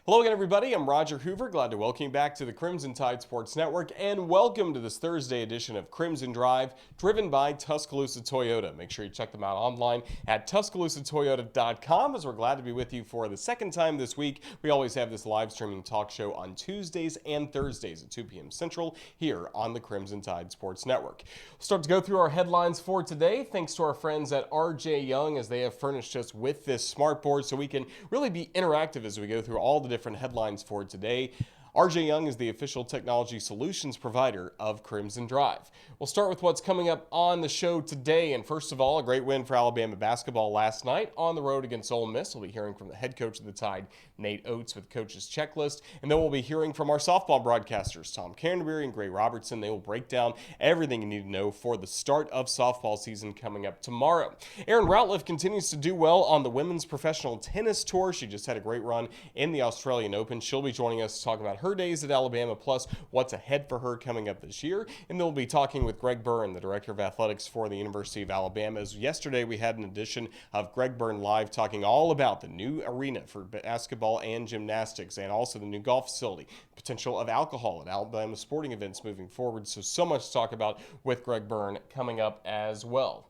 Hello again, everybody. I'm Roger Hoover. Glad to welcome you back to the Crimson Tide Sports Network, and welcome to this Thursday edition of Crimson Drive, driven by Tuscaloosa Toyota. Make sure you check them out online at TuscaloosaToyota.com, as we're glad to be with you for the second time this week. We always have this live streaming talk show on Tuesdays and Thursdays at 2 p.m. Central here on the Crimson Tide Sports Network. We'll start to go through our headlines for today, thanks to our friends at RJ Young, as they have furnished us with this smart board so we can really be interactive as we go through all the different headlines for today. RJ Young is the official technology solutions provider of Crimson Drive. We'll start with what's coming up on the show today. And first of all, a great win for Alabama basketball last night on the road against Ole Miss. We'll be hearing from the head coach of the Tide, Nate Oats, with Coach's Checklist. And then we'll be hearing from our softball broadcasters, Tom Canterbury and Robertson. They will break down everything you need to know for the start of softball season coming up tomorrow. Erin Routliffe continues to do well on the women's professional tennis tour. She just had a great run in the Australian Open. She'll be joining us to talk about her days at Alabama, plus what's ahead for her coming up this year. And then we'll be talking with Greg Byrne, the director of athletics for the University of Alabama. As yesterday we had an edition of Greg Byrne Live talking all about the new arena for basketball and gymnastics, and also the new golf facility, potential of alcohol at Alabama sporting events moving forward. So much to talk about with Greg Byrne coming up as well.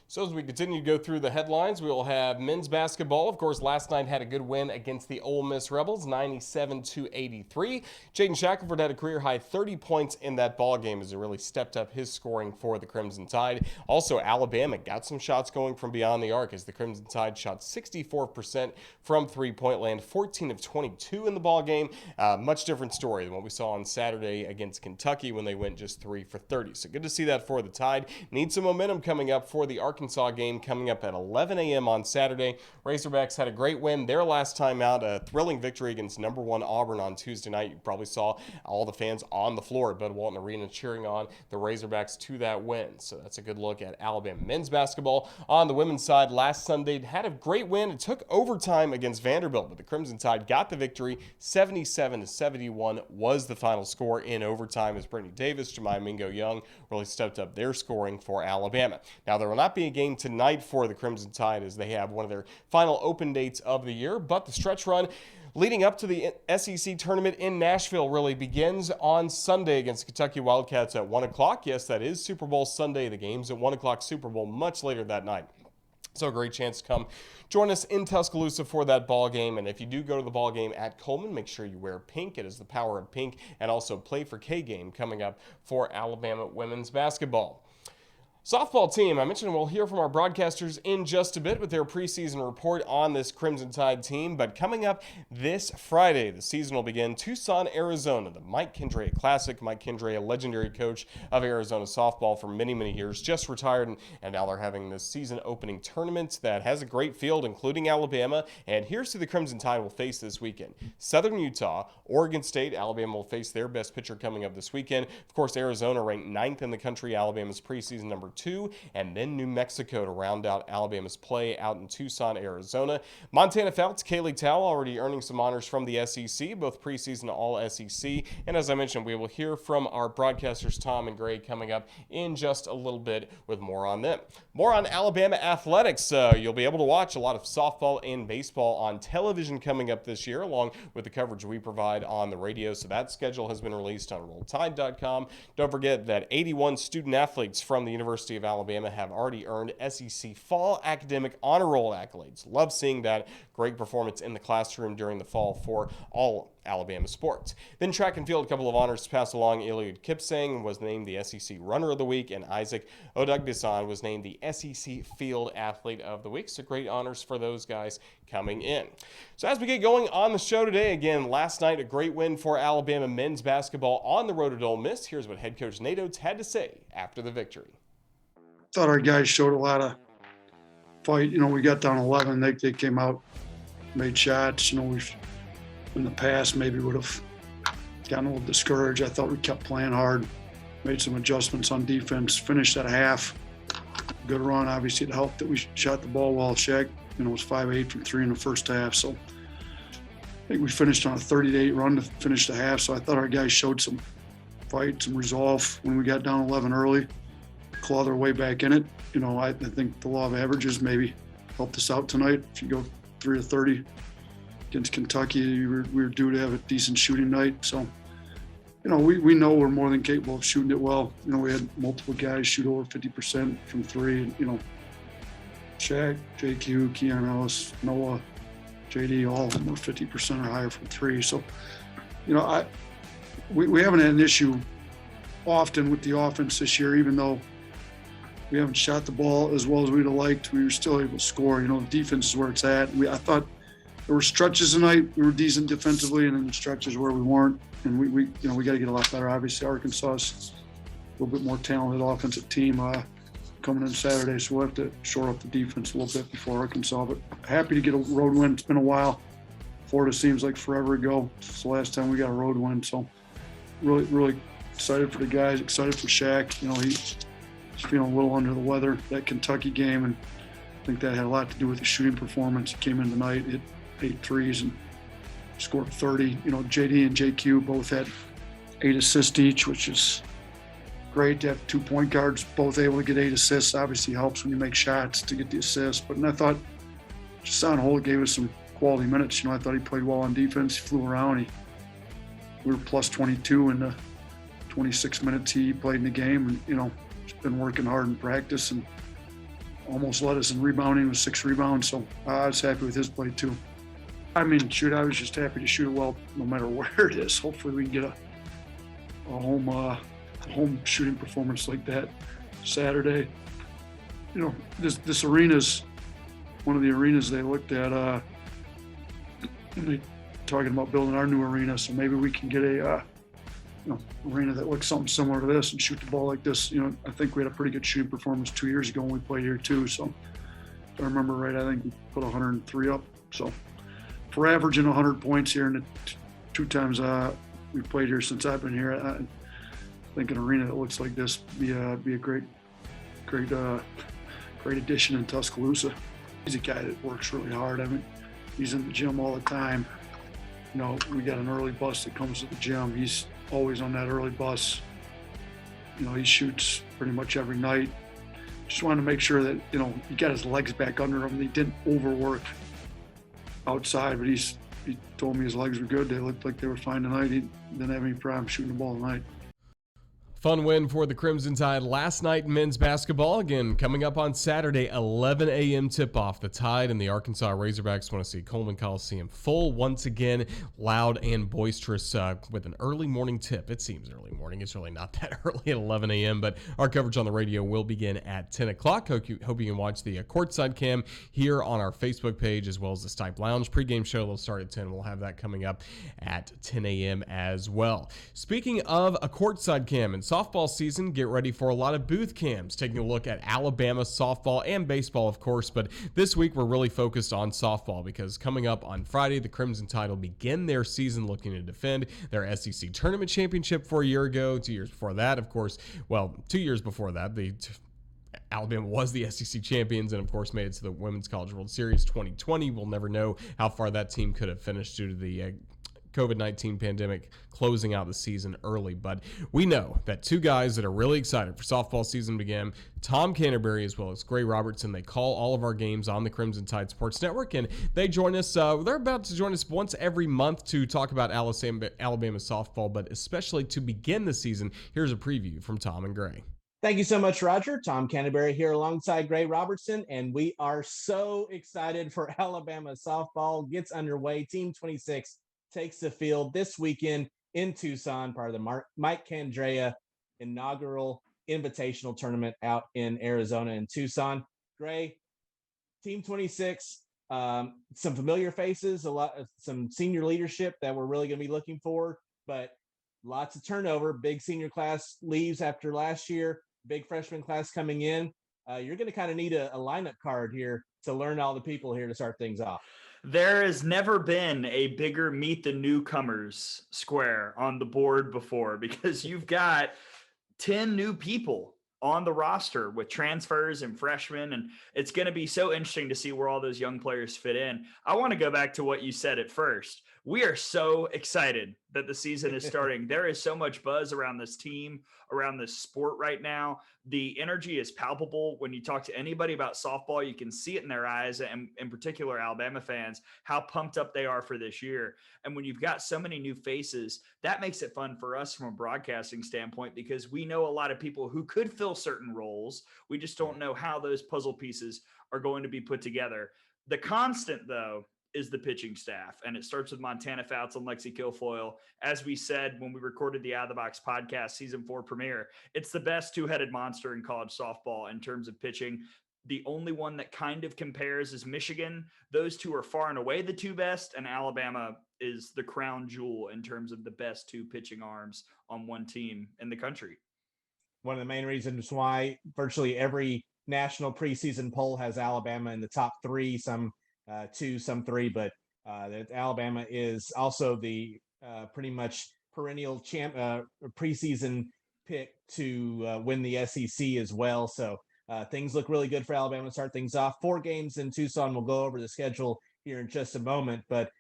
So as we continue to go through the headlines, we will have men's basketball. Of course, last night had a good win against the Ole Miss Rebels, 97-83. Jaden Shackelford had a career-high 30 points in that ball game as he really stepped up his scoring for the Crimson Tide. Also, Alabama got some shots going from beyond the arc as the Crimson Tide shot 64% from three-point land, 14 of 22 in the ball game. Much different story than what we saw on Saturday against Kentucky when they went just 3 for 30. So good to see that for the Tide. Need some momentum coming up for the Arkansas game coming up at 11 a.m. on Saturday. Razorbacks had a great win their last time out, a thrilling victory against number 1 Auburn on Tuesday night. You probably saw all the fans on the floor at Bud Walton Arena cheering on the Razorbacks to that win. So that's a good look at Alabama men's basketball. On the women's side, last Sunday had a great win. It took overtime against Vanderbilt, but the Crimson Tide got the victory. 77-71 was the final score in overtime as Brittany Davis, Jemima Mingo Young really stepped up their scoring for Alabama. Now, there will not be a game tonight for the Crimson Tide as they have one of their final open dates of the year, but the stretch run leading up to the SEC tournament in Nashville really begins on Sunday against Kentucky Wildcats at 1 o'clock. Yes, that is Super Bowl Sunday. The game's at 1 o'clock Super Bowl much later that night. So a great chance to come join us in Tuscaloosa for that ball game. And if you do go to the ball game at Coleman, make sure you wear pink. It is the power of pink. And also Play for K game coming up for Alabama women's basketball. Softball team, I mentioned we'll hear from our broadcasters in just a bit with their preseason report on this Crimson Tide team. But coming up this Friday, the season will begin Tucson, Arizona, the Mike Kendrea Classic. Mike Kendrea, a legendary coach of Arizona softball for many, many years, just retired, and now they're having this season opening tournament that has a great field, including Alabama. And here's who the Crimson Tide will face this weekend: Southern Utah, Oregon State. Alabama will face their best pitcher coming up this weekend. Of course, Arizona ranked 9th in the country, Alabama's preseason number 2, and then New Mexico to round out Alabama's play out in Tucson, Arizona. Montana Fouts, Kaylee Towle already earning some honors from the SEC, both preseason All-SEC. And as I mentioned, we will hear from our broadcasters Tom and Gray coming up in just a little bit with more on them. More on Alabama athletics. You'll be able to watch a lot of softball and baseball on television coming up this year, along with the coverage we provide on the radio. So that schedule has been released on RollTide.com. Don't forget that 81 student athletes from the University of Alabama have already earned SEC Fall Academic Honor Roll accolades. Love seeing that. Great performance in the classroom during the fall for all Alabama sports. Then track and field, a couple of honors to pass along. Eliud Kipsang was named the SEC Runner of the Week, and Isaac Odugbisan was named the SEC Field Athlete of the Week. So great honors for those guys coming in. So as we get going on the show today, again, last night a great win for Alabama men's basketball on the road at Ole Miss. Here's what head coach Nate Oats had to say after the victory. Thought our guys showed a lot of fight. We got down 11. They came out, made shots. We've in the past maybe would have gotten a little discouraged. I thought we kept playing hard, made some adjustments on defense, finished at a half. Good run, obviously, to help that we shot the ball well. Shaq, was 5-8 from 3 in the first half. So I think we finished on a 30-8 run to finish the half. So I thought our guys showed some fight, some resolve when we got down 11 early. Claw their way back in it. I think the law of averages maybe helped us out tonight. If you go 3 of 30, against Kentucky, we were due to have a decent shooting night. So, we know we're more than capable of shooting it well. We had multiple guys shoot over 50% from three. Shaq, JQ, Keon Ellis, Noah, JD, all of them were 50% or higher from three. So, we haven't had an issue often with the offense this year, even though we haven't shot the ball as well as we'd have liked. We were still able to score. The defense is where it's at. I thought there were stretches tonight we were decent defensively, and then stretches where we weren't. And we got to get a lot better. Obviously, Arkansas is a little bit more talented offensive team coming in Saturday, so we'll have to shore up the defense a little bit before Arkansas. But happy to get a road win. It's been a while. Florida seems like forever ago. It's the last time we got a road win, so really, really excited for the guys. Excited for Shaq. He's feeling a little under the weather that Kentucky game, and I think that had a lot to do with the shooting performance. He came in tonight, hit 8 threes and scored 30. JD and JQ both had 8 assists each, which is great to have 2 point guards both able to get 8 assists. Obviously helps when you make shots to get the assists. But I thought Jason Holt gave us some quality minutes. I thought he played well on defense. He flew around. We were plus 22 in the 26 minutes he played in the game, and he's been working hard in practice and almost led us in rebounding with 6 rebounds. So I was happy with his play too. I was just happy to shoot it well no matter where it is. Hopefully we can get a home shooting performance like that Saturday. This arena's one of the arenas they looked at when they talking about building our new arena. So maybe we can get a arena that looks something similar to this and shoot the ball like this. I think we had a pretty good shooting performance 2 years ago when we played here too. So if I remember right, I think we put 103 up. So for averaging 100 points here in the 2 times we played here since I've been here, I think an arena that looks like this be a great addition in Tuscaloosa. He's a guy that works really hard. He's in the gym all the time. We got an early bus that comes to the gym. He's always on that early bus. He shoots pretty much every night. Just wanted to make sure that, he got his legs back under him. He didn't overwork outside, but he told me his legs were good. They looked like they were fine tonight. He didn't have any problem shooting the ball tonight. Fun win for the Crimson Tide last night in men's basketball. Again, coming up on Saturday, 11 a.m. tip-off. The Tide and the Arkansas Razorbacks want to see Coleman Coliseum full once again, loud and boisterous with an early morning tip. It seems early morning. It's really not that early at 11 a.m., but our coverage on the radio will begin at 10 o'clock. Hope you can watch the courtside cam here on our Facebook page as well as the Stipe Lounge pregame show. It'll start at 10. We'll have that coming up at 10 a.m. as well. Speaking of a courtside cam and softball season, get ready for a lot of booth cams, taking a look at Alabama softball and baseball, of course, but this week we're really focused on softball because coming up on Friday, the Crimson Tide will begin their season looking to defend their SEC tournament championship for a year ago. 2 years before that, of course, 2 years before that, Alabama was the SEC champions and, of course, made it to the Women's College World Series 2020. We'll never know how far that team could have finished due to the COVID-19 pandemic closing out the season early. But we know that 2 guys that are really excited for softball season to begin, Tom Canterbury as well as Gray Robertson. They call all of our games on the Crimson Tide Sports Network, and they join us. They're about to join us once every month to talk about Alabama softball, but especially to begin the season. Here's a preview from Tom and Gray. Thank you so much, Roger. Tom Canterbury here alongside Gray Robertson, and we are so excited for Alabama softball gets underway. Team 26 takes the field this weekend in Tucson, part of the Mike Candrea inaugural invitational tournament out in Arizona in Tucson. Gray, Team 26, some familiar faces, some senior leadership that we're really going to be looking for, but lots of turnover. Big senior class leaves after last year, big freshman class coming in. You're going to kind of need a lineup card here to learn all the people here to start things off. There has never been a bigger meet the newcomers square on the board before, because you've got 10 new people on the roster with transfers and freshmen, and it's going to be so interesting to see where all those young players fit in. I want to go back to what you said at first. We are so excited that the season is starting. There is so much buzz around this team, around this sport right now. The energy is palpable. When you talk to anybody about softball, you can see it in their eyes, and in particular Alabama fans, how pumped up they are for this year. And when you've got so many new faces, that makes it fun for us from a broadcasting standpoint, because we know a lot of people who could fill certain roles. We just don't know how those puzzle pieces are going to be put together. The constant, though, is the pitching staff. And it starts with Montana Fouts and Lexi Kilfoyle. As we said when we recorded the Out of the Box podcast season 4 premiere, it's the best two-headed monster in college softball in terms of pitching. The only one that kind of compares is Michigan. Those two are far and away the two best, and Alabama is the crown jewel in terms of the best two pitching arms on one team in the country. One of the main reasons why virtually every national preseason poll has Alabama in the top 3, some 2, some 3, but that Alabama is also the pretty much perennial preseason pick to win the SEC as well. So things look really good for Alabama to start things off. 4 games in Tucson. We'll go over the schedule here in just a moment, but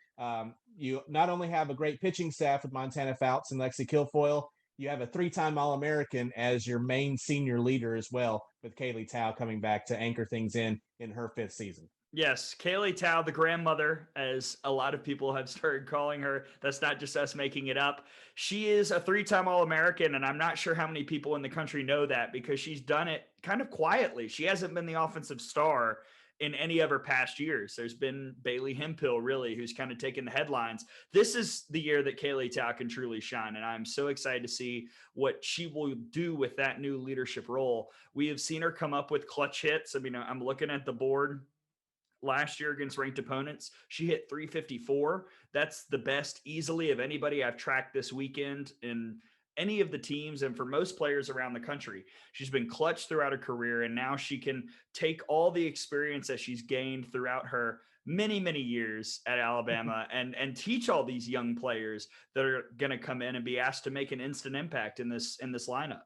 you not only have a great pitching staff with Montana Fouts and Lexi Kilfoyle, you have a 3-time All-American as your main senior leader as well, with Kaylee Tao coming back to anchor things in her 5th season. Yes, Kaylee Tao, the grandmother, as a lot of people have started calling her. That's not just us making it up. She is a 3-time All-American, and I'm not sure how many people in the country know that, because she's done it kind of quietly. She hasn't been the offensive star in any of her past years. There's been Bailey Hempill, really, who's kind of taken the headlines. This is the year that Kaylee Tao can truly shine, and I'm so excited to see what she will do with that new leadership role. We have seen her come up with clutch hits. I mean, I'm looking at the board. Last year against ranked opponents, she hit 354. That's the best easily of anybody I've tracked this weekend in any of the teams, and for most players around the country. She's been clutch throughout her career, and now she can take all the experience that she's gained throughout her many, many years at Alabama and teach all these young players that are going to come in and be asked to make an instant impact in this lineup.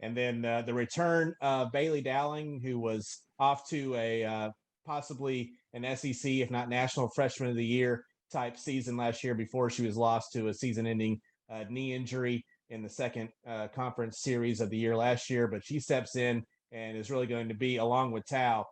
And then the return of Bailey Dowling, who was off to a possibly an SEC, if not National Freshman of the Year type season last year, before she was lost to a season-ending knee injury in the second conference series of the year last year. But she steps in and is really going to be, along with Tao,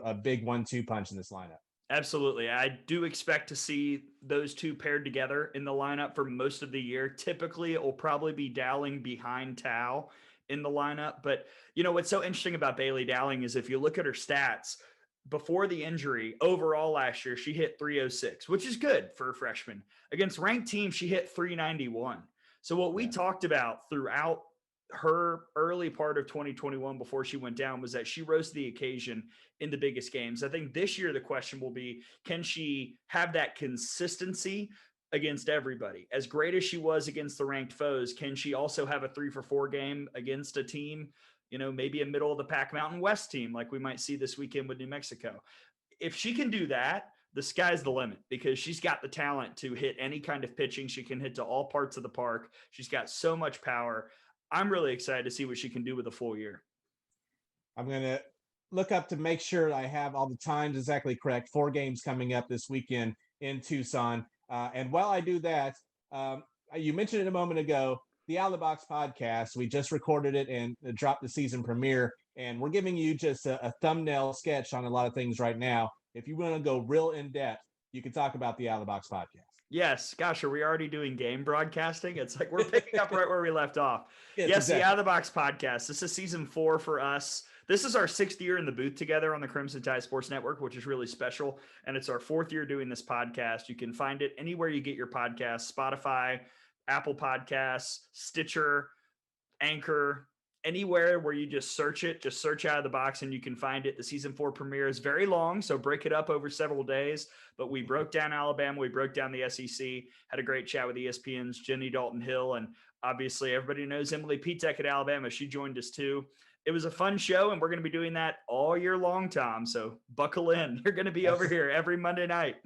a big 1-2 punch in this lineup. Absolutely. I do expect to see those two paired together in the lineup for most of the year. Typically, it will probably be Dowling behind Tao in the lineup. But, you know, what's so interesting about Bailey Dowling is if you look at her stats, before the injury, overall last year, she hit 306, which is good for a freshman. Against ranked teams, she hit 391. So what we talked about throughout her early part of 2021 before she went down was that she rose to the occasion in the biggest games. I think this year the question will be, can she have that consistency against everybody? As great as she was against the ranked foes, can she also have a 3-for-4 game against a team, you know, maybe a middle of the pack Mountain West team like we might see this weekend with New Mexico? If she can do that, the sky's the limit, because she's got the talent to hit any kind of pitching. She can hit to all parts of the park. She's got so much power. I'm really excited to see what she can do with a full year. I'm going to look up to make sure I have all the times exactly correct. 4 games coming up this weekend in Tucson. And while I do that, you mentioned it a moment ago, the Out of the Box podcast. We just recorded it and dropped the season premiere, and we're giving you just a thumbnail sketch on a lot of things right now. If you want to go real in depth, you can talk about the Out of the Box podcast. Yes. Gosh, are we already doing game broadcasting? It's like we're picking up right where we left off. Yes, exactly. The Out of the Box podcast. This is season 4 for us. This is our 6th year in the booth together on the Crimson Tide Sports Network, which is really special. And it's our 4th year doing this podcast. You can find it anywhere you get your podcasts: Spotify, Apple Podcasts, Stitcher, Anchor, anywhere where you just search it, just search Out of the Box and you can find it. The season 4 premiere is very long, so break it up over several days. But we broke down Alabama. We broke down the SEC, had a great chat with ESPN's Jenny Dalton-Hill. And obviously everybody knows Emily Pitek at Alabama. She joined us too. It was a fun show, and we're going to be doing that all year long, Tom. So buckle in. You're going to be over here every Monday night.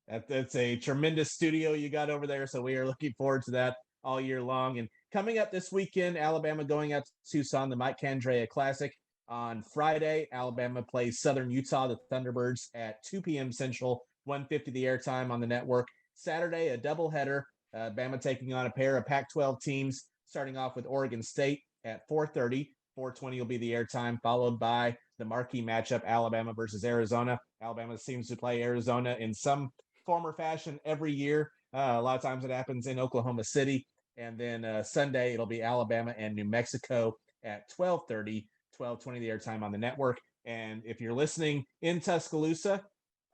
That's a tremendous studio you got over there. So we are looking forward to that all year long. And coming up this weekend, Alabama going out to Tucson, the Mike Candrea Classic. On Friday, Alabama plays Southern Utah, the Thunderbirds, at 2 p.m. Central, 1:50 the airtime on the network. Saturday, a doubleheader Bama taking on a pair of Pac-12 teams, starting off with Oregon State at 4:30. 4:20 will be the airtime, followed by the marquee matchup, Alabama versus Arizona. Alabama seems to play Arizona in some form or fashion every year. A lot of times it happens in Oklahoma City. And then Sunday, it'll be Alabama and New Mexico at 12:30, 12:20 the airtime on the network. And if you're listening in Tuscaloosa,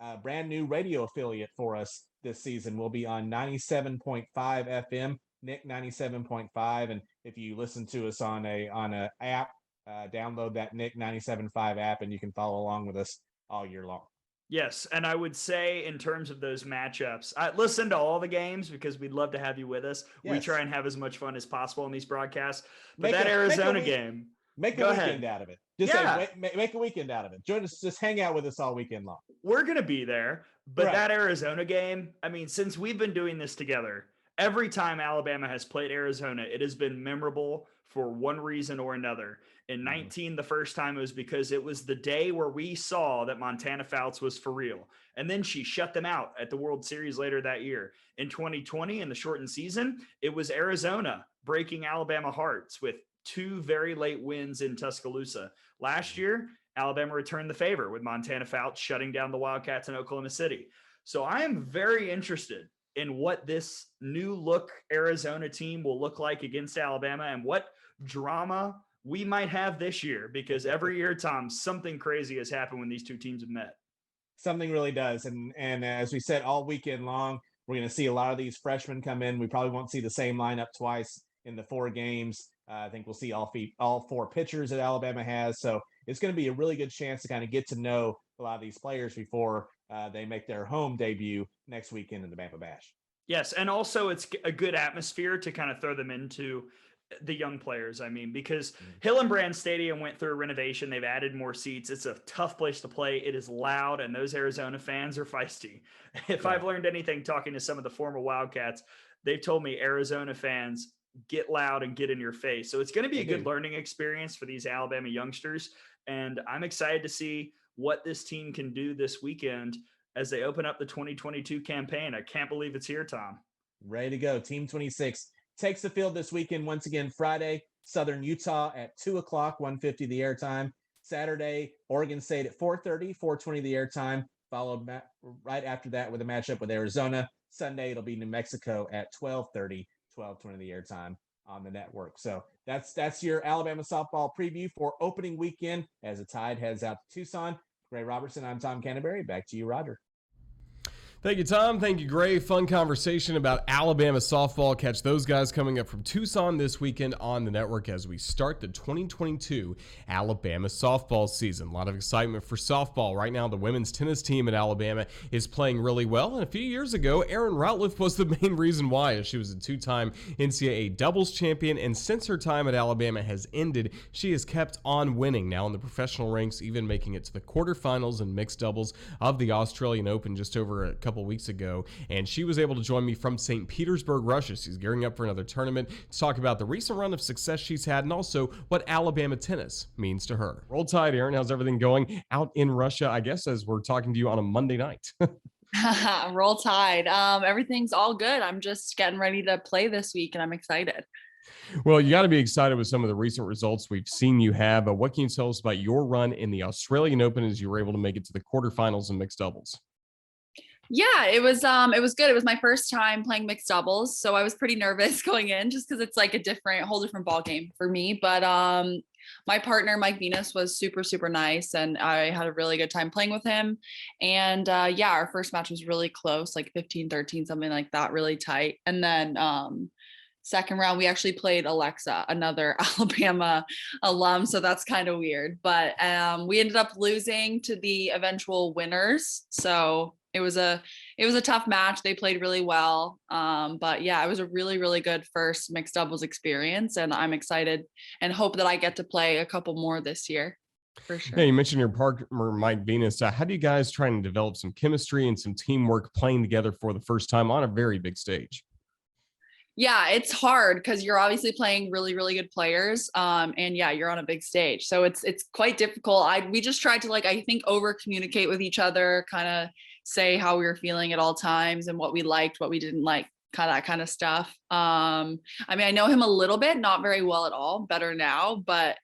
a brand new radio affiliate for us this season will be on 97.5 FM, Nick 97.5. And if you listen to us on a app, download that Nick 97.5 app, and you can follow along with us all year long. Yes, and I would say in terms of those matchups, I listen to all the games because we'd love to have you with us. Yes. We try and have as much fun as possible in these broadcasts. But Arizona game, make a weekend out of it. Just make a weekend out of it. Join us, just hang out with us all weekend long. We're going to be there. But that Arizona game, I mean, since we've been doing this together, every time Alabama has played Arizona, it has been memorable for one reason or another. In 19, the first time it was because it was the day where we saw that Montana Fouts was for real. And then she shut them out at the World Series later that year. In 2020, in the shortened season, it was Arizona breaking Alabama hearts with 2 very late wins in Tuscaloosa. Last year, Alabama returned the favor with Montana Fouts shutting down the Wildcats in Oklahoma City. So I am very interested in what this new look Arizona team will look like against Alabama and what drama we might have this year, because every year, Tom, something crazy has happened when these two teams have met. Something really does. And as we said, all weekend long, we're going to see a lot of these freshmen come in. We probably won't see the same lineup twice in the 4 games. I think we'll see all 4 pitchers that Alabama has. So it's going to be a really good chance to kind of get to know a lot of these players before they make their home debut next weekend in the Bama Bash. Yes, and also it's a good atmosphere to kind of throw them into the young players. I mean, because Hillenbrand Stadium went through a renovation. They've added more seats. It's a tough place to play. It is loud, and those Arizona fans are feisty. If I've learned anything talking to some of the former Wildcats, they've told me Arizona fans get loud and get in your face. So it's going to be a good learning experience for these Alabama youngsters. And I'm excited to see what this team can do this weekend as they open up the 2022 campaign. I can't believe it's here, Tom. Ready to go. Team 26 takes the field this weekend. Once again, Friday, Southern Utah at 2:00, 1:50 the airtime. Saturday, Oregon State at 4:30, 4:20 the airtime, followed right after that with a matchup with Arizona. Sunday, it'll be New Mexico at 12:30, 12:20 the airtime on the network. So that's your Alabama softball preview for opening weekend as the Tide heads out to Tucson. Gray Robertson, I'm Tom Canterbury. Back to you, Roger. Thank you, Tom. Thank you, Gray. Fun conversation about Alabama softball. Catch those guys coming up from Tucson this weekend on the network as we start the 2022 Alabama softball season. A lot of excitement for softball. Right now, the women's tennis team at Alabama is playing really well. And a few years ago, Erin Routliffe was the main reason why, as she was a 2-time NCAA doubles champion. And since her time at Alabama has ended, she has kept on winning. Now in the professional ranks, even making it to the quarterfinals in mixed doubles of the Australian Open just over a couple weeks ago, and she was able to join me from St. Petersburg, Russia. She's gearing up for another tournament to talk about the recent run of success she's had and also what Alabama tennis means to her. Roll Tide, Erin. How's everything going out in Russia, I guess, as we're talking to you on a Monday night? Roll Tide. Everything's all good. I'm just getting ready to play this week, and I'm excited. Well, you got to be excited with some of the recent results we've seen you have. But what can you tell us about your run in the Australian Open as you were able to make it to the quarterfinals in mixed doubles? Yeah, it was good. It was my first time playing mixed doubles, so I was pretty nervous going in just because it's like a whole different ball game for me. But my partner Mike Venus was super, super nice, and I had a really good time playing with him. And our first match was really close, like 15-13, something like that, really tight. And then second round, we actually played Alexa, another Alabama alum. So that's kind of weird, but we ended up losing to the eventual winners. So it was a tough match. They played really well. But yeah, it was a really, really good first mixed doubles experience. And I'm excited and hope that I get to play a couple more this year. For sure. Yeah, you mentioned your partner, Mike Venus. How do you guys try and develop some chemistry and some teamwork playing together for the first time on a very big stage? Yeah, it's hard because you're obviously playing really, really good players. And yeah, you're on a big stage. So it's quite difficult. We just tried to I think over communicate with each other, kind of say how we were feeling at all times and what we liked, what we didn't like that kind of stuff. I mean, I know him a little bit, not very well at all, better now, but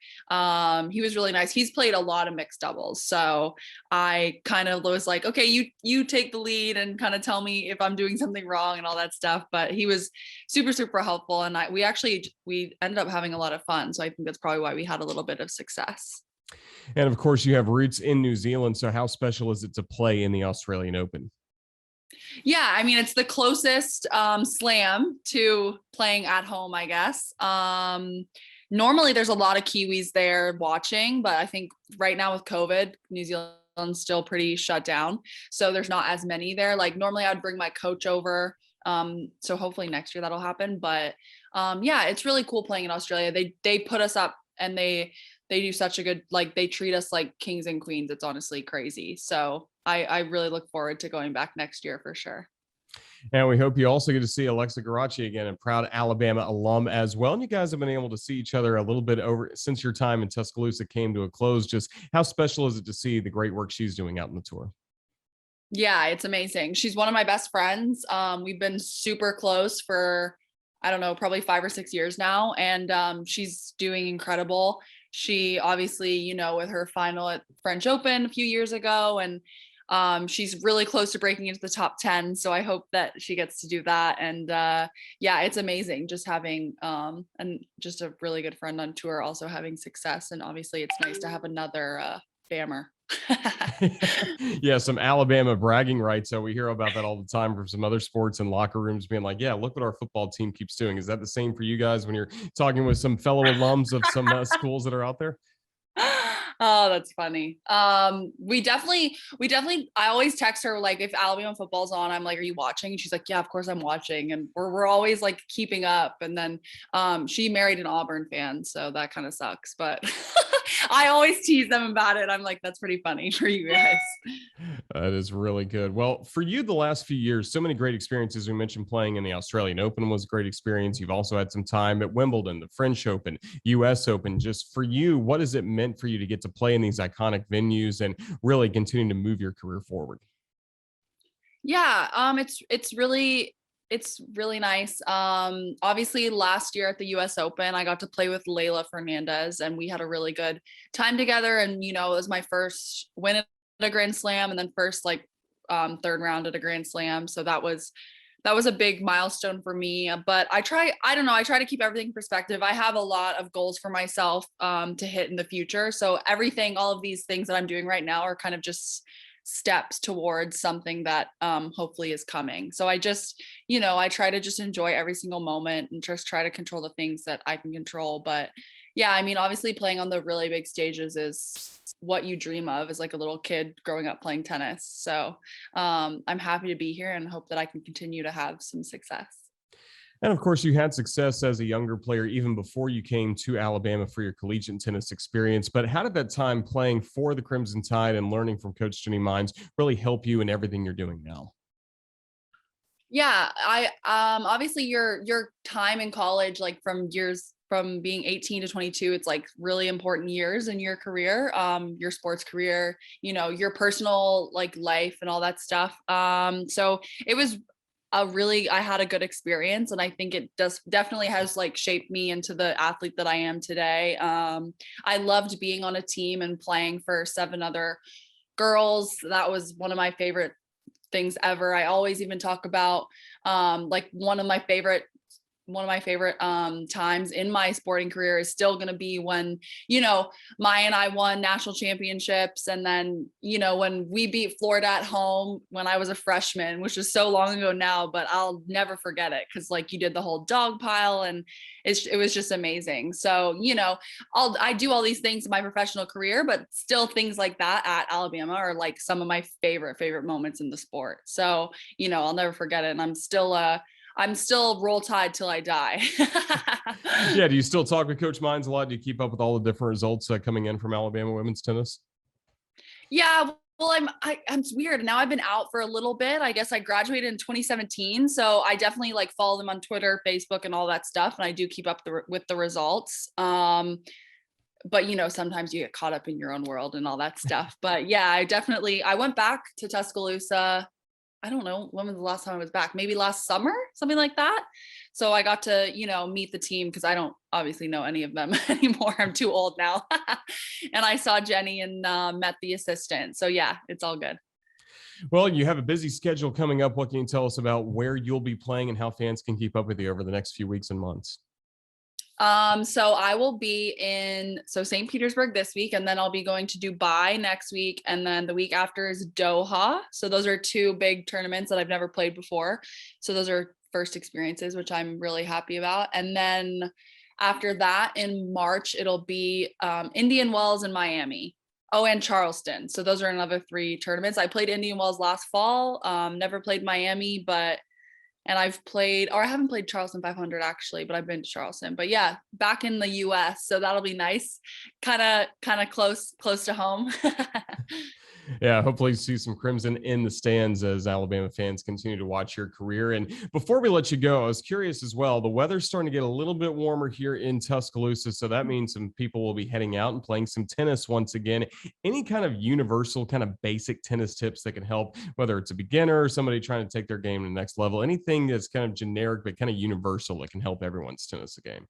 he was really nice. He's played a lot of mixed doubles. So I kind of was like, okay, you take the lead and kind of tell me if I'm doing something wrong and all that stuff. But he was super, super helpful. And we ended up having a lot of fun. So I think that's probably why we had a little bit of success. And of course, you have roots in New Zealand. So how special is it to play in the Australian Open? Yeah, I mean, it's the closest slam to playing at home, I guess. Normally there's a lot of Kiwis there watching, but I think right now with COVID, New Zealand's still pretty shut down. So there's not as many there. Like normally I'd bring my coach over. So hopefully next year that'll happen. But yeah, it's really cool playing in Australia. They put us up and they do such a good, like they treat us like kings and queens. It's honestly crazy. So I really look forward to going back next year for sure. And we hope you also get to see Alexa Garachi again, a proud Alabama alum as well. And you guys have been able to see each other a little bit over since your time in Tuscaloosa came to a close. Just how special is it to see the great work she's doing out on the tour? Yeah, it's amazing. She's one of my best friends. We've been super close for, I don't know, probably 5 or 6 years now. And she's doing incredible. She obviously, with her final at French Open a few years ago, and she's really close to breaking into the top 10. So I hope that she gets to do that. And yeah, it's amazing just having and just a really good friend on tour also having success. And obviously it's nice to have another Bammer. Yeah, some Alabama bragging rights. So we hear about that all the time from some other sports and locker rooms being like, yeah, look what our football team keeps doing. Is that the same for you guys when you're talking with some fellow alums of some schools that are out there? Oh, that's funny. We definitely, I always text her, like, if Alabama football's on, I'm like, are you watching? And she's like, yeah, of course I'm watching. And we're always like keeping up. And then, she married an Auburn fan. So that kind of sucks, but I always tease them about it. I'm like, that's pretty funny for you guys. That is really good. Well, for you, the last few years, so many great experiences. We mentioned playing in the Australian Open was a great experience. You've also had some time at Wimbledon, the French Open, US Open. Just for you, what has it meant for you to get to play in these iconic venues and really continue to move your career forward? Yeah, it's really nice. Obviously last year at the US Open, I got to play with Leylah Fernandez and we had a really good time together. And, it was my first win at a Grand Slam and then first third round at a Grand Slam. So that was a big milestone for me. But I try to keep everything in perspective. I have a lot of goals for myself to hit in the future. So all of these things that I'm doing right now are kind of just steps towards something that hopefully is coming. So I just, I try to just enjoy every single moment and just try to control the things that I can control. But yeah, I mean, obviously playing on the really big stages is what you dream of as like a little kid growing up playing tennis. So I'm happy to be here and hope that I can continue to have some success. And of course, you had success as a younger player even before you came to Alabama for your collegiate tennis experience. But how did that time playing for the Crimson Tide and learning from Coach Jenny Mines really help you in everything you're doing now? Yeah, I obviously your time in college, like from being 18 to 22, it's like really important years in your career, your sports career, your personal like life and all that stuff. So it was I had a good experience and I think it definitely has like shaped me into the athlete that I am today. I loved being on a team and playing for 7 other girls. That was one of my favorite things ever. I always even talk about like one of my favorite times in my sporting career is still going to be when, Maya and I won national championships. And then, when we beat Florida at home when I was a freshman, which is so long ago now, but I'll never forget it. Cause like you did the whole dog pile and it was just amazing. So, I do all these things in my professional career, but still things like that at Alabama are like some of my favorite moments in the sport. So, I'll never forget it. And I'm still roll tide till I die. Yeah. Do you still talk with Coach Mines a lot? Do you keep up with all the different results coming in from Alabama women's tennis? Yeah. Well, it's weird. Now I've been out for a little bit. I guess I graduated in 2017. So I definitely like follow them on Twitter, Facebook and all that stuff. And I do keep up with the results. But sometimes you get caught up in your own world and all that stuff. But yeah, I went back to Tuscaloosa. I don't know, when was the last time I was back? Maybe last summer, something like that. So I got to, meet the team because I don't obviously know any of them anymore. I'm too old now. And I saw Jenny and met the assistant. So yeah, it's all good. Well, you have a busy schedule coming up. What can you tell us about where you'll be playing and how fans can keep up with you over the next few weeks and months? So I will be in St. Petersburg this week, and then I'll be going to Dubai next week, and then the week after is Doha. So those are two big tournaments that I've never played before. So those are first experiences, which I'm really happy about. And then after that, in March, it'll be Indian Wells and Miami. Oh, and Charleston. So those are another 3 tournaments. I played Indian Wells last fall. Never played Miami, and I haven't played Charleston 500 actually, but I've been to Charleston. But yeah, back in the US. So that'll be nice. Kind of close to home. Yeah, hopefully see some Crimson in the stands as Alabama fans continue to watch your career. And before we let you go, I was curious as well, the weather's starting to get a little bit warmer here in Tuscaloosa. So that means some people will be heading out and playing some tennis once again. Any kind of universal, kind of basic tennis tips that can help, whether it's a beginner or somebody trying to take their game to the next level, anything that's kind of generic, but kind of universal that can help everyone's tennis game?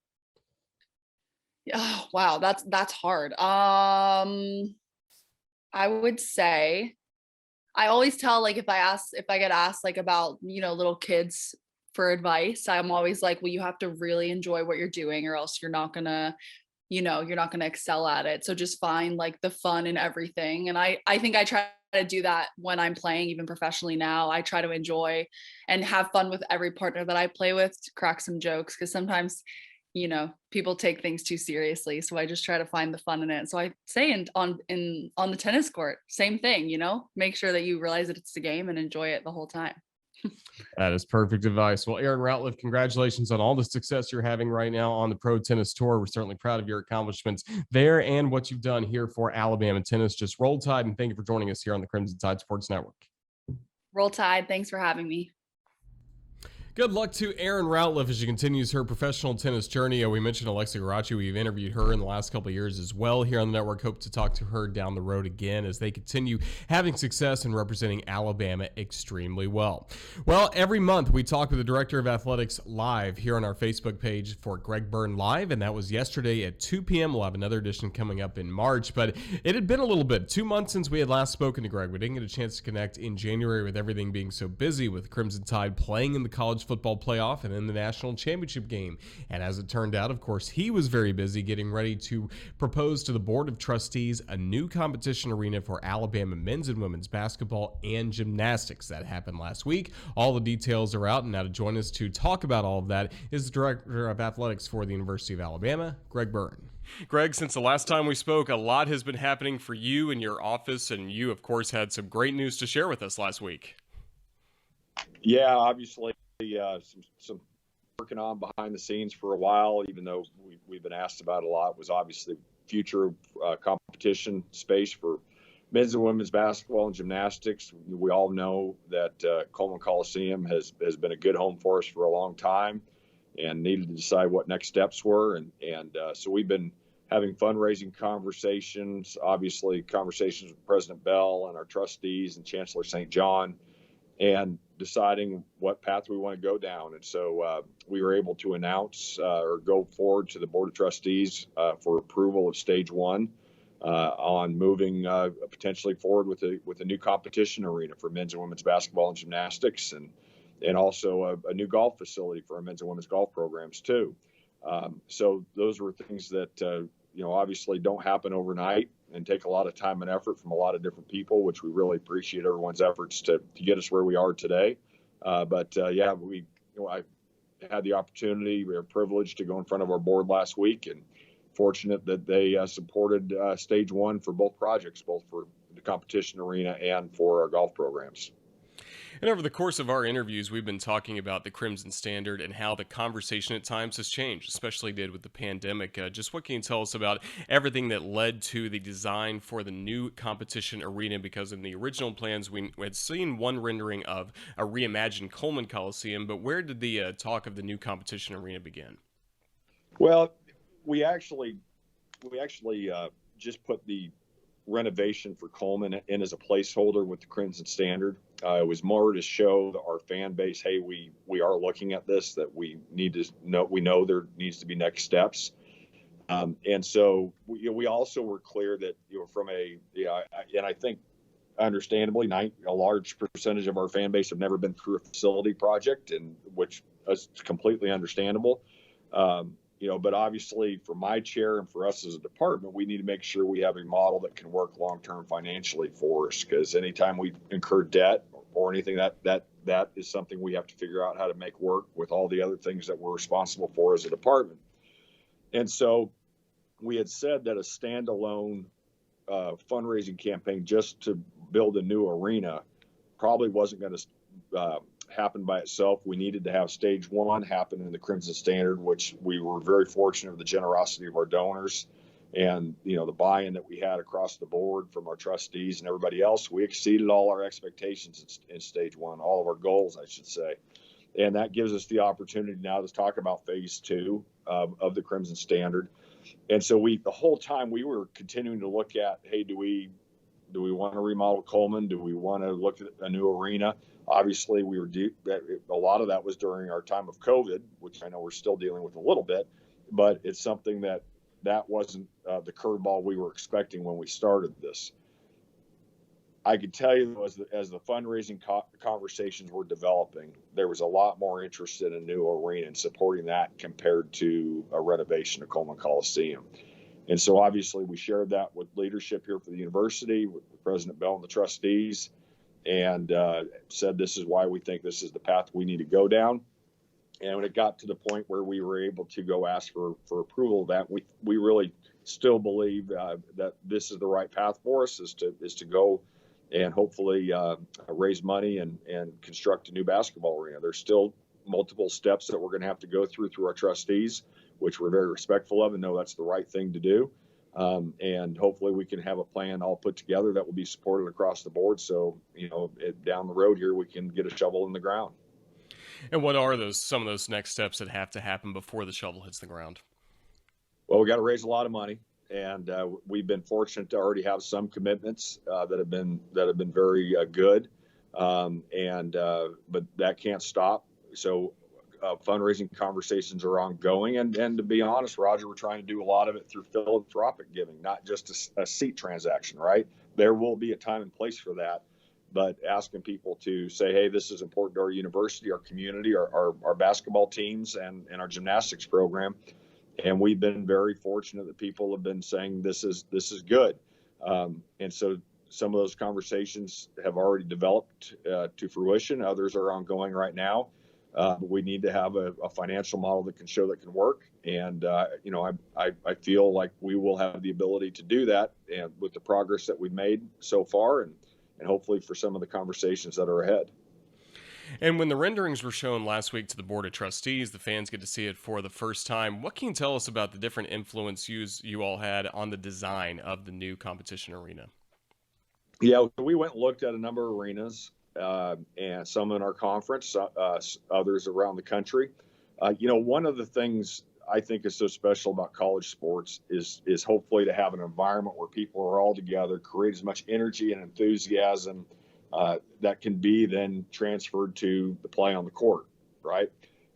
Oh, wow. That's hard. I would say I always tell, like, if I get asked like about, little kids for advice, I'm always like, well, you have to really enjoy what you're doing or else you're not gonna excel at it. So just find like the fun in everything. And I think I try to do that when I'm playing, even professionally now. I try to enjoy and have fun with every partner that I play with, to crack some jokes, because sometimes people take things too seriously. So I just try to find the fun in it. So I say on the tennis court, same thing, make sure that you realize that it's the game and enjoy it the whole time. That is perfect advice. Well, Erin Routliffe, congratulations on all the success you're having right now on the Pro Tennis Tour. We're certainly proud of your accomplishments there and what you've done here for Alabama tennis. Just roll tide, and thank you for joining us here on the Crimson Tide Sports Network. Roll Tide. Thanks for having me. Good luck to Erin Routliffe as she continues her professional tennis journey. We mentioned Alexa Garachi. We've interviewed her in the last couple of years as well here on the network. Hope to talk to her down the road again as they continue having success and representing Alabama extremely well. Well, every month we talk with the Director of Athletics live here on our Facebook page for Greg Byrne Live, and that was yesterday at 2 p.m. We'll have another edition coming up in March, but it had been a little bit, 2 months since we had last spoken to Greg. We didn't get a chance to connect in January with everything being so busy with Crimson Tide playing in the college football playoff and in the national championship game. And as it turned out, of course, he was very busy getting ready to propose to the Board of Trustees a new competition arena for Alabama men's and women's basketball and gymnastics. That happened last week. All the details are out, and now to join us to talk about all of that is the Director of Athletics for the University of Alabama, Greg Byrne. Greg, since the last time we spoke, a lot has been happening for you in your office, and you, of course, had some great news to share with us last week. Yeah, obviously, some working on behind the scenes for a while, even though we've been asked about it a lot, was obviously future competition space for men's and women's basketball and gymnastics. We all know that Coleman Coliseum has been a good home for us for a long time and needed to decide what next steps were. And so we've been having fundraising conversations, obviously conversations with President Bell and our trustees and Chancellor St. John, and deciding what path we want to go down. And so we were able to announce or go forward to the Board of Trustees for approval of stage one on moving potentially forward with a new competition arena for men's and women's basketball and gymnastics, and also a new golf facility for our men's and women's golf programs too. So those were things that obviously don't happen overnight and take a lot of time and effort from a lot of different people, which we really appreciate everyone's efforts to get us where we are today. I had the opportunity, we were privileged to go in front of our board last week, and fortunate that they supported stage one for both projects, both for the competition arena and for our golf programs. And over the course of our interviews, we've been talking about the Crimson Standard and how the conversation at times has changed, especially did with the pandemic. Just what can you tell us about everything that led to the design for the new competition arena? Because in the original plans, we had seen one rendering of a reimagined Coleman Coliseum, but where did the talk of the new competition arena begin? Well, we actually just put the renovation for Coleman in as a placeholder with the Crimson Standard. It was more to show our fan base, hey, we are looking at this, that we need to know, we know there needs to be next steps. And so we also were clear that, from and I think understandably, a large percentage of our fan base have never been through a facility project, and which is completely understandable. But obviously for my chair and for us as a department, we need to make sure we have a model that can work long-term financially for us, because anytime we incur debt or anything, that is something we have to figure out how to make work with all the other things that we're responsible for as a department. And so we had said that a standalone fundraising campaign just to build a new arena probably wasn't going to happen by itself. We needed to have stage one happen in the Crimson Standard, which we were very fortunate of the generosity of our donors and the buy-in that we had across the board from our trustees and everybody else. We exceeded all our expectations in stage one, all of our goals, I should say. And that gives us the opportunity now to talk about phase two of the Crimson Standard. And so the whole time we were continuing to look at, hey, do we want to remodel Coleman? Do we want to look at a new arena? Obviously, a lot of that was during our time of COVID, which I know we're still dealing with a little bit, but it's something that wasn't the curveball we were expecting when we started this. I could tell you, as the fundraising conversations were developing, there was a lot more interest in a new arena and supporting that compared to a renovation of Coleman Coliseum. And so obviously we shared that with leadership here for the university, with President Bell and the trustees, and said this is why we think this is the path we need to go down. And when it got to the point where we were able to go ask for approval of that, we really still believe that this is the right path for us, is to go and hopefully raise money and construct a new basketball arena. There's still multiple steps that we're going to have to go through our trustees, which we're very respectful of and know that's the right thing to do. And hopefully we can have a plan all put together that will be supported across the board. So, down the road here, we can get a shovel in the ground. And what are some of those next steps that have to happen before the shovel hits the ground? Well, we got to raise a lot of money. And we've been fortunate to already have some commitments that have been very good, but that can't stop. So fundraising conversations are ongoing, and to be honest, Roger, we're trying to do a lot of it through philanthropic giving, not just a seat transaction. Right? There will be a time and place for that, but asking people to say, hey, this is important to our university, our community, our basketball teams, and our gymnastics program. And we've been very fortunate that people have been saying this is good. And so some of those conversations have already developed to fruition. Others are ongoing right now. But we need to have a financial model that can show that can work. And, I feel like we will have the ability to do that, and with the progress that we've made so far, and hopefully for some of the conversations that are ahead. And when the renderings were shown last week to the Board of Trustees, the fans get to see it for the first time. What can you tell us about the different influence you all had on the design of the new competition arena? Yeah, we went and looked at a number of arenas, and some in our conference, others around the country. One of the things I think is so special about college sports is hopefully to have an environment where people are all together, create as much energy and enthusiasm that can be then transferred to the play on the court, right?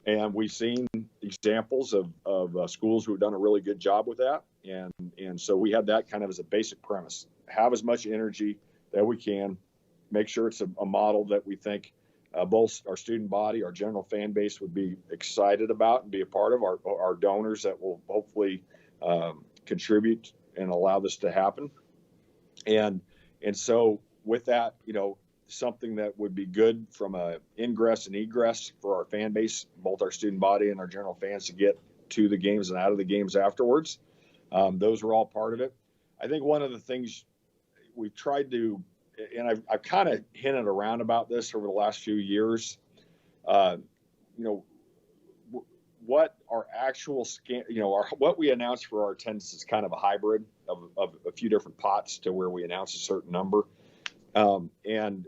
And we've seen examples of schools who have done a really good job with that. And so we had that kind of as a basic premise. Have as much energy that we can, make sure it's a model that we think both our student body, our general fan base would be excited about and be a part of, our donors that will hopefully contribute and allow this to happen. And so with that, something that would be good from a ingress and egress for our fan base, both our student body and our general fans, to get to the games and out of the games afterwards. Those were all part of it. I think one of the things we've tried to, and I've kind of hinted around about this over the last few years, what our actual what we announced for our attendance is kind of a hybrid of a few different pots to where we announce a certain number. And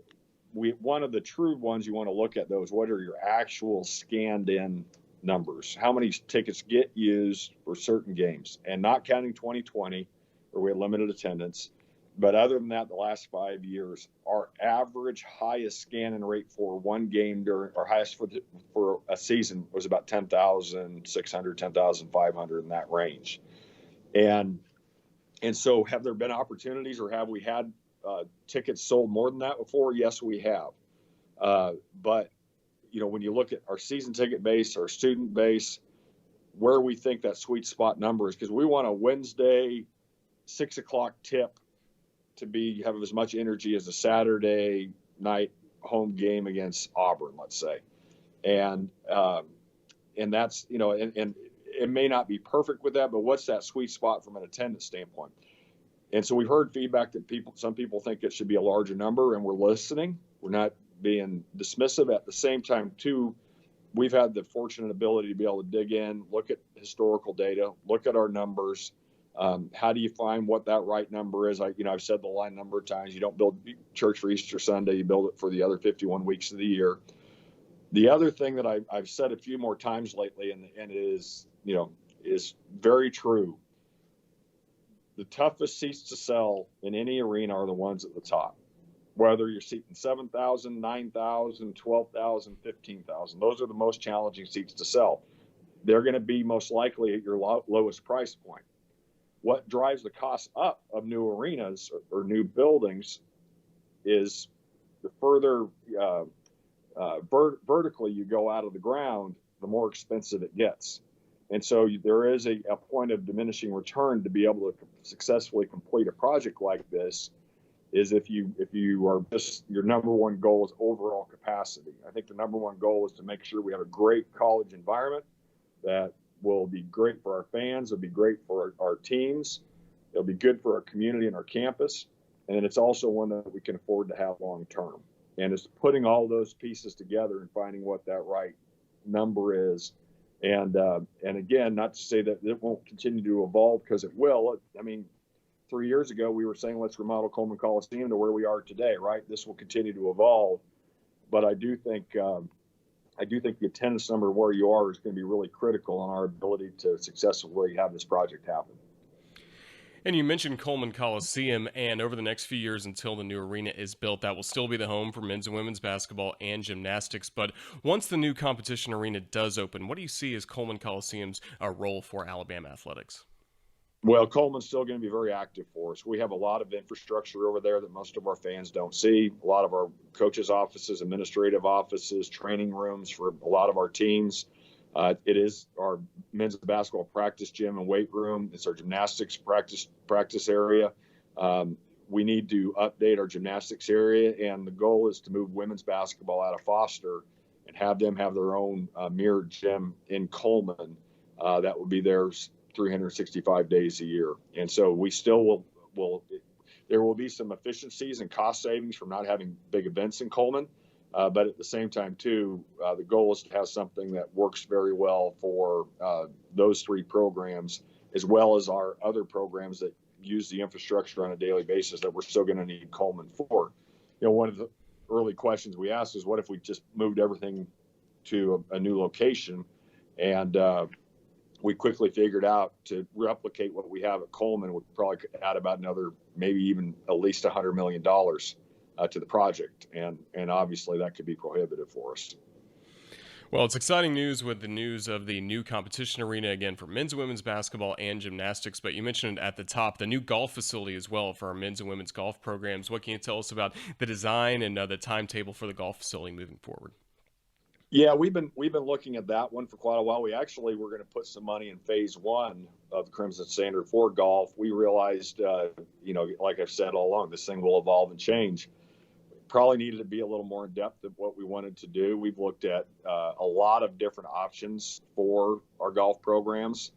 one of the true ones you want to look at, those, what are your actual scanned in numbers? How many tickets get used for certain games, and not counting 2020 where we had limited attendance, But other than that, the last 5 years, our average highest scanning rate for one game during our highest for a season was about 10,600, 10,500 in that range. And so have there been opportunities, or have we had tickets sold more than that before? Yes, we have. But, when you look at our season ticket base, our student base, where we think that sweet spot number is, because we want a Wednesday 6 o'clock tip to have as much energy as a Saturday night home game against Auburn, let's say. And that's, and it may not be perfect with that, but what's that sweet spot from an attendance standpoint? And so we've heard feedback that some people think it should be a larger number, and we're listening. We're not being dismissive. At the same time, too, we've had the fortunate ability to be able to dig in, look at historical data, look at our numbers. How do you find what that right number is? I've said the line a number of times. You don't build church for Easter Sunday. You build it for the other 51 weeks of the year. The other thing that I've said a few more times lately, and it is, is very true. The toughest seats to sell in any arena are the ones at the top. Whether you're seating 7,000, 9,000, 12,000, 15,000, those are the most challenging seats to sell. They're going to be most likely at your lowest price point. What drives the cost up of new arenas or new buildings is the further vertically you go out of the ground, the more expensive it gets. And so there is a point of diminishing return to be able to successfully complete a project like this. Is if you are just, your number one goal is overall capacity. I think the number one goal is to make sure we have a great college environment that will be great for our fans. It'll be great for our teams. It'll be good for our community and our campus. And it's also one that we can afford to have long term. And it's putting all those pieces together and finding what that right number is. And again, not to say that it won't continue to evolve, because it will. 3 years ago, we were saying, let's remodel Coleman Coliseum to where we are today, right? This will continue to evolve. But I do think the attendance number where you are is going to be really critical on our ability to successfully have this project happen. And you mentioned Coleman Coliseum, and over the next few years until the new arena is built, that will still be the home for men's and women's basketball and gymnastics. But once the new competition arena does open, what do you see as Coleman Coliseum's role for Alabama athletics? Well, Coleman's still going to be very active for us. We have a lot of infrastructure over there that most of our fans don't see. A lot of our coaches' offices, administrative offices, training rooms for a lot of our teams. It is our men's basketball practice gym and weight room. It's our gymnastics practice area. We need to update our gymnastics area, and the goal is to move women's basketball out of Foster and have them have their own mirrored gym in Coleman. That will be theirs 365 days a year. And so we still there will be some efficiencies and cost savings from not having big events in Coleman. But at the same time, too, the goal is to have something that works very well for those three programs, as well as our other programs that use the infrastructure on a daily basis that we're still going to need Coleman for. One of the early questions we asked is, what if we just moved everything to a new location? And we quickly figured out to replicate what we have at Coleman would probably add about another, maybe even at least $100 million to the project. And obviously that could be prohibitive for us. Well, it's exciting news with the news of the new competition arena, again, for men's and women's basketball and gymnastics. But you mentioned at the top the new golf facility as well for our men's and women's golf programs. What can you tell us about the design and the timetable for the golf facility moving forward? Yeah, we've been looking at that one for quite a while. We actually were going to put some money in phase one of the Crimson Standard for golf. We realized, like I've said all along, this thing will evolve and change. Probably needed to be a little more in depth of what we wanted to do. We've looked at a lot of different options for our golf programs,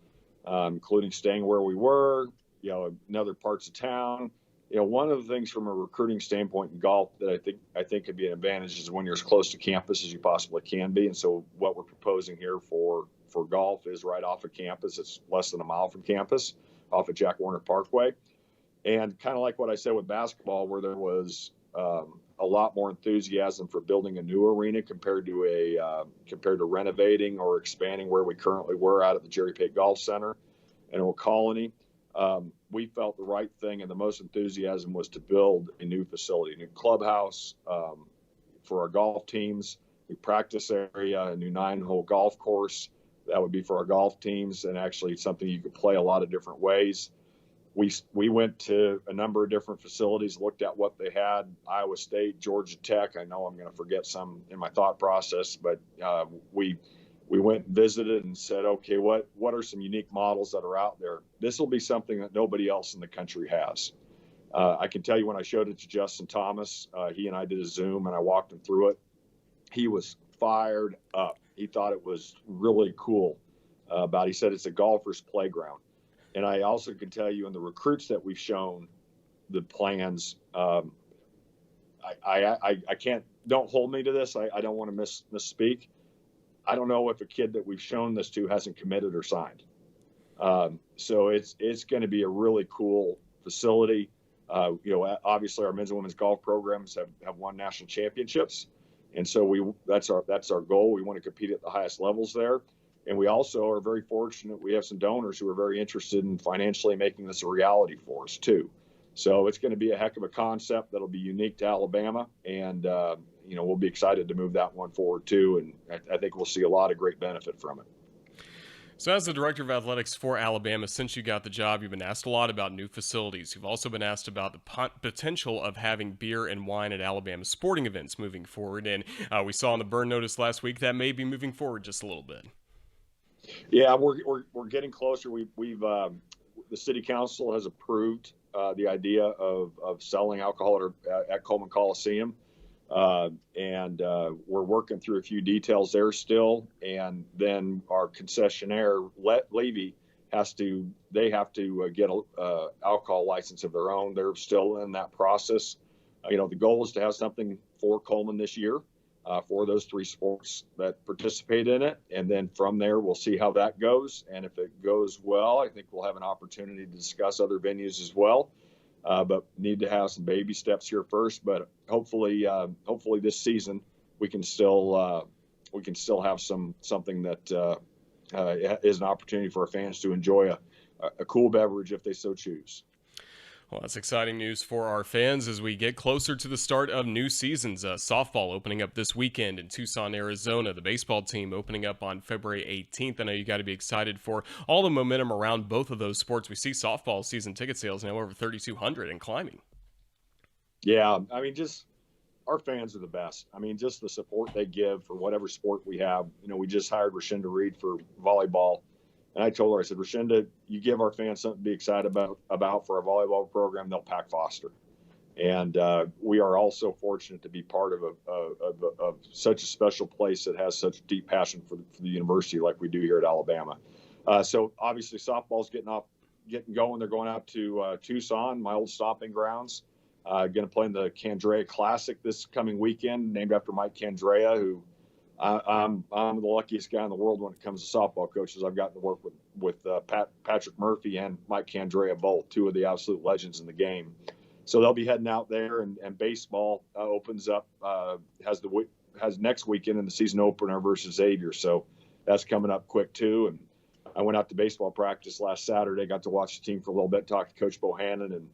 including staying where we were, in other parts of town. One of the things from a recruiting standpoint in golf that I think could be an advantage is when you're as close to campus as you possibly can be. And so what we're proposing here for golf is right off of campus. It's less than a mile from campus, off of Jack Warner Parkway. And kind of like what I said with basketball, where there was a lot more enthusiasm for building a new arena compared to renovating or expanding where we currently were out at the Jerry Pate Golf Center in Old Colony. we felt the right thing and the most enthusiasm was to build a new facility, a new clubhouse for our golf teams, new practice area, a new 9-hole golf course. That would be for our golf teams, and actually something you could play a lot of different ways. We went to a number of different facilities, looked at what they had, Iowa State, Georgia Tech. I know I'm going to forget some in my thought process, but we went and visited and said, okay, what are some unique models that are out there? This will be something that nobody else in the country has. I can tell you when I showed it to Justin Thomas, he and I did a Zoom and I walked him through it. He was fired up. He thought it was really cool. He said it's a golfer's playground. And I also can tell you in the recruits that we've shown the plans, I can't, don't hold me to this. I don't want to misspeak. I don't know if a kid that we've shown this to hasn't committed or signed. So it's going to be a really cool facility. Obviously our men's and women's golf programs have won national championships. And so that's our goal. We want to compete at the highest levels there. And we also are very fortunate. We have some donors who are very interested in financially making this a reality for us too. So it's going to be a heck of a concept that'll be unique to Alabama. And, we'll be excited to move that one forward too. And I think we'll see a lot of great benefit from it. So as the director of athletics for Alabama, since you got the job, you've been asked a lot about new facilities. You've also been asked about the potential of having beer and wine at Alabama sporting events moving forward. And we saw in the Byrne notice last week that may be moving forward just a little bit. Yeah, we're getting closer. We've the city council has approved the idea of selling alcohol at Coleman Coliseum. And we're working through a few details there still. And then our concessionaire, Levy, have to get a alcohol license of their own. They're still in that process. The goal is to have something for Coleman this year for those 3 sports that participate in it. And then from there, we'll see how that goes. And if it goes well, I think we'll have an opportunity to discuss other venues as well. But need to have some baby steps here first. But hopefully this season we can still have something that is an opportunity for our fans to enjoy a cool beverage if they so choose. Well, that's exciting news for our fans as we get closer to the start of new seasons. Softball opening up this weekend in Tucson, Arizona. The baseball team opening up on February 18th. I know you got to be excited for all the momentum around both of those sports. We see softball season ticket sales now over 3,200 and climbing. Yeah, just our fans are the best. Just the support they give for whatever sport we have. We just hired Rashinda Reed for volleyball. And I told her, I said, Rashinda, you give our fans something to be excited about for our volleyball program, they'll pack Foster. And we are also fortunate to be part of such a special place that has such deep passion for the university like we do here at Alabama. So obviously softball's getting going. They're going out to Tucson, my old stomping grounds. Going to play in the Candrea Classic this coming weekend, named after Mike Candrea, who I'm the luckiest guy in the world when it comes to softball coaches. I've gotten to work with Patrick Murphy and Mike Candrea, both 2 of the absolute legends in the game. So they'll be heading out there, and baseball opens up, has next weekend in the season opener versus Xavier. So that's coming up quick too. And I went out to baseball practice last Saturday, got to watch the team for a little bit, talk to Coach Bohannon, and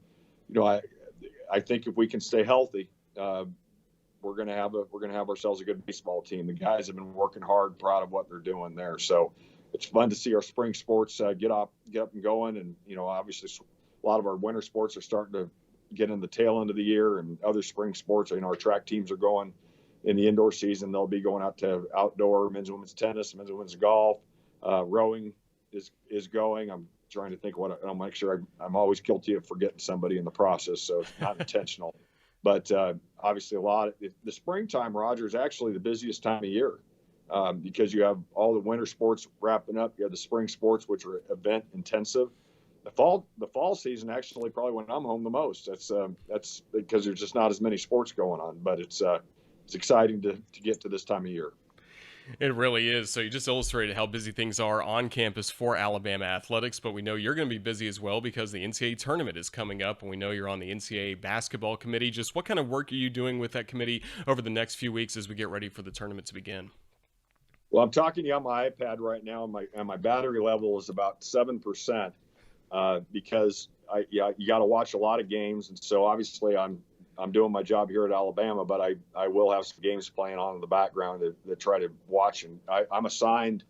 I think if we can stay healthy, we're going to have ourselves a good baseball team. The guys have been working hard, proud of what they're doing there. So it's fun to see our spring sports get up and going. And, obviously a lot of our winter sports are starting to get in the tail end of the year, and other spring sports, our track teams are going in the indoor season. They'll be going out to outdoor men's and women's tennis, men's and women's golf. Rowing is going. I'm trying to think I'll make sure I'm always guilty of forgetting somebody in the process. So it's not intentional. But obviously the springtime, Roger, is actually the busiest time of year because you have all the winter sports wrapping up. You have the spring sports, which are event intensive. The fall season actually probably when I'm home the most. That's because there's just not as many sports going on. But it's exciting to get to this time of year. It really is. So you just illustrated how busy things are on campus for Alabama athletics, but we know you're going to be busy as well because the NCAA tournament is coming up, and we know you're on the NCAA basketball committee. Just what kind of work are you doing with that committee over the next few weeks as we get ready for the tournament to begin? Well, I'm talking to you on my iPad right now, and my battery level is about 7%. because you got to watch a lot of games. And so obviously I'm doing my job here at Alabama, but I will have some games playing on in the background to try to watch. And I'm assigned,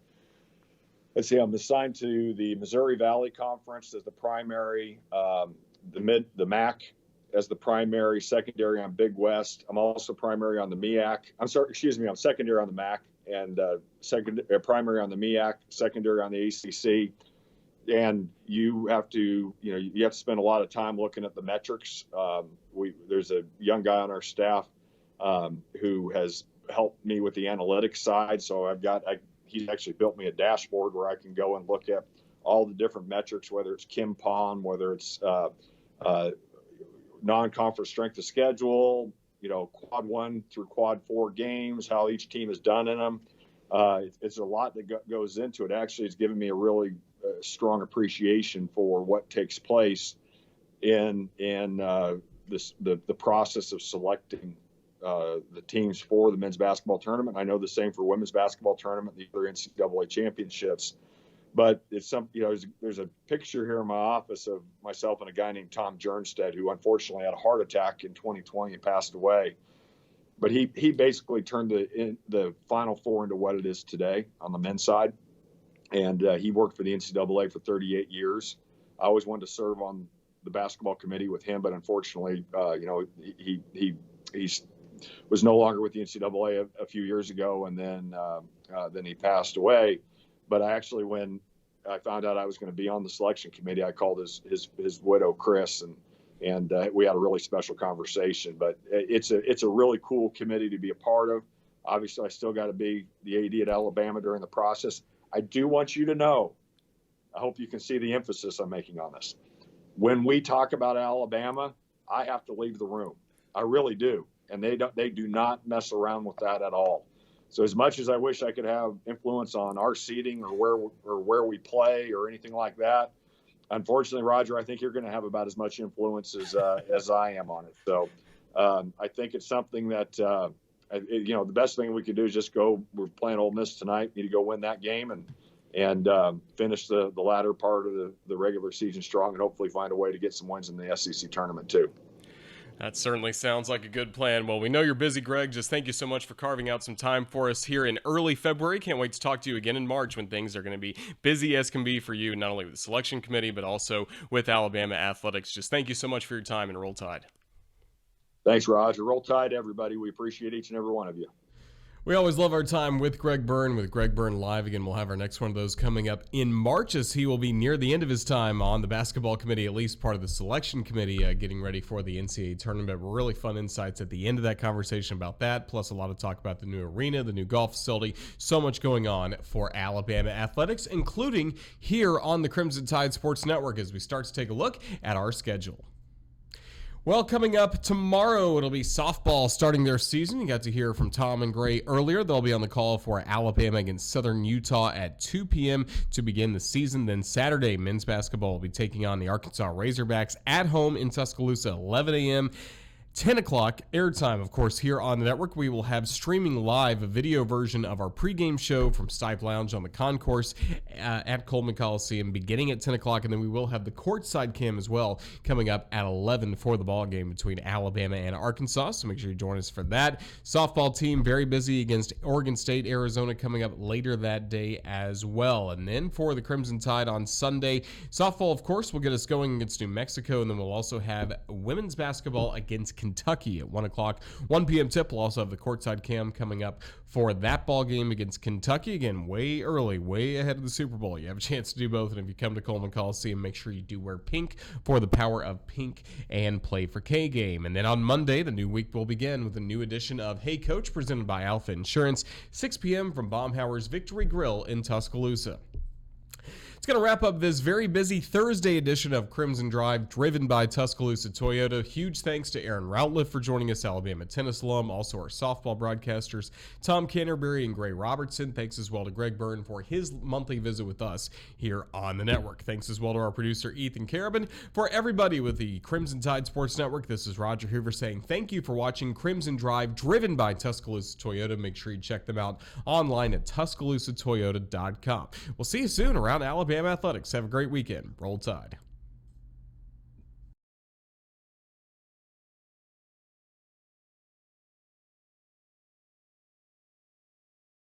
I'm assigned to the Missouri Valley Conference as the primary, the MAC as the primary, secondary on Big West. I'm also primary on the MEAC. I'm secondary on the MAC and primary on the MEAC, secondary on the ACC. And you have to spend a lot of time looking at the metrics. There's a young guy on our staff who has helped me with the analytics side. So he's actually built me a dashboard where I can go and look at all the different metrics, whether it's KIMPON, whether it's non-conference strength of schedule, quad 1 through quad 4 games, how each team has done in them. It's a lot that goes into it. Actually, it's given me a really strong appreciation for what takes place in the process of selecting the teams for the men's basketball tournament. I know the same for women's basketball tournament, the other NCAA championships. But it's there's a picture here in my office of myself and a guy named Tom Jernstedt, who unfortunately had a heart attack in 2020 and passed away. But he basically turned the Final Four into what it is today on the men's side. And he worked for the NCAA for 38 years. I always wanted to serve on the basketball committee with him, but unfortunately, he was no longer with the NCAA a few years ago, and then he passed away. But when I found out I was going to be on the selection committee, I called his widow, Chris, and we had a really special conversation. But it's a really cool committee to be a part of. Obviously, I still got to be the AD at Alabama during the process. I do want you to know, I hope you can see the emphasis I'm making on this. When we talk about Alabama, I have to leave the room. I really do. And they do not mess around with that at all. So as much as I wish I could have influence on our seating or where we play or anything like that, unfortunately, Roger, I think you're going to have about as much influence as I am on it. So I think it's something that the best thing we could do is just go. We're playing Ole Miss tonight. Need to go win that game and finish the latter part of the regular season strong, and hopefully find a way to get some wins in the SEC tournament too. That certainly sounds like a good plan. Well, we know you're busy, Greg. Just thank you so much for carving out some time for us here in early February. Can't wait to talk to you again in March when things are going to be busy as can be for you, not only with the selection committee, but also with Alabama athletics. Just thank you so much for your time, and Roll Tide. Thanks, Roger. Roll Tide, everybody. We appreciate each and every one of you. We always love our time with Greg Byrne, Live. Again, we'll have our next one of those coming up in March, as he will be near the end of his time on the basketball committee, at least part of the selection committee, getting ready for the NCAA tournament. Really fun insights at the end of that conversation about that, plus a lot of talk about the new arena, the new golf facility. So much going on for Alabama athletics, including here on the Crimson Tide Sports Network, as we start to take a look at our schedule. Well, coming up tomorrow, it'll be softball starting their season. You got to hear from Tom and Gray earlier. They'll be on the call for Alabama against Southern Utah at 2 p.m. to begin the season. Then Saturday, men's basketball will be taking on the Arkansas Razorbacks at home in Tuscaloosa, 11 a.m. 10 o'clock airtime, of course, here on the network. We will have streaming live a video version of our pregame show from Stipe Lounge on the concourse at Coleman Coliseum beginning at 10 o'clock, and then we will have the courtside cam as well coming up at 11 for the ball game between Alabama and Arkansas, so make sure you join us for that. Softball team very busy against Oregon State, Arizona coming up later that day as well. And then for the Crimson Tide on Sunday, softball, of course, will get us going against New Mexico, and then we'll also have women's basketball against Kentucky at 1 o'clock. 1 p.m. tip. We'll also have the courtside cam coming up for that ball game against Kentucky. Again, way early, way ahead of the Super Bowl. You have a chance to do both. And if you come to Coleman Coliseum, make sure you do wear pink for the Power of Pink and Play for K game. And then on Monday, the new week will begin with a new edition of Hey Coach, presented by Alpha Insurance, 6 p.m. from Baumhauer's Victory Grill in Tuscaloosa. It's going to wrap up this very busy Thursday edition of Crimson Drive, driven by Tuscaloosa Toyota. Huge thanks to Erin Routliffe for joining us, Alabama tennis alum, also our softball broadcasters, Tom Canterbury and Gray Robertson. Thanks as well to Greg Byrne for his monthly visit with us here on the network. Thanks as well to our producer, Ethan Carabin. For everybody with the Crimson Tide Sports Network, this is Roger Hoover saying thank you for watching Crimson Drive, driven by Tuscaloosa Toyota. Make sure you check them out online at TuscaloosaToyota.com. We'll see you soon around Alabama athletics. Have a great weekend. Roll Tide.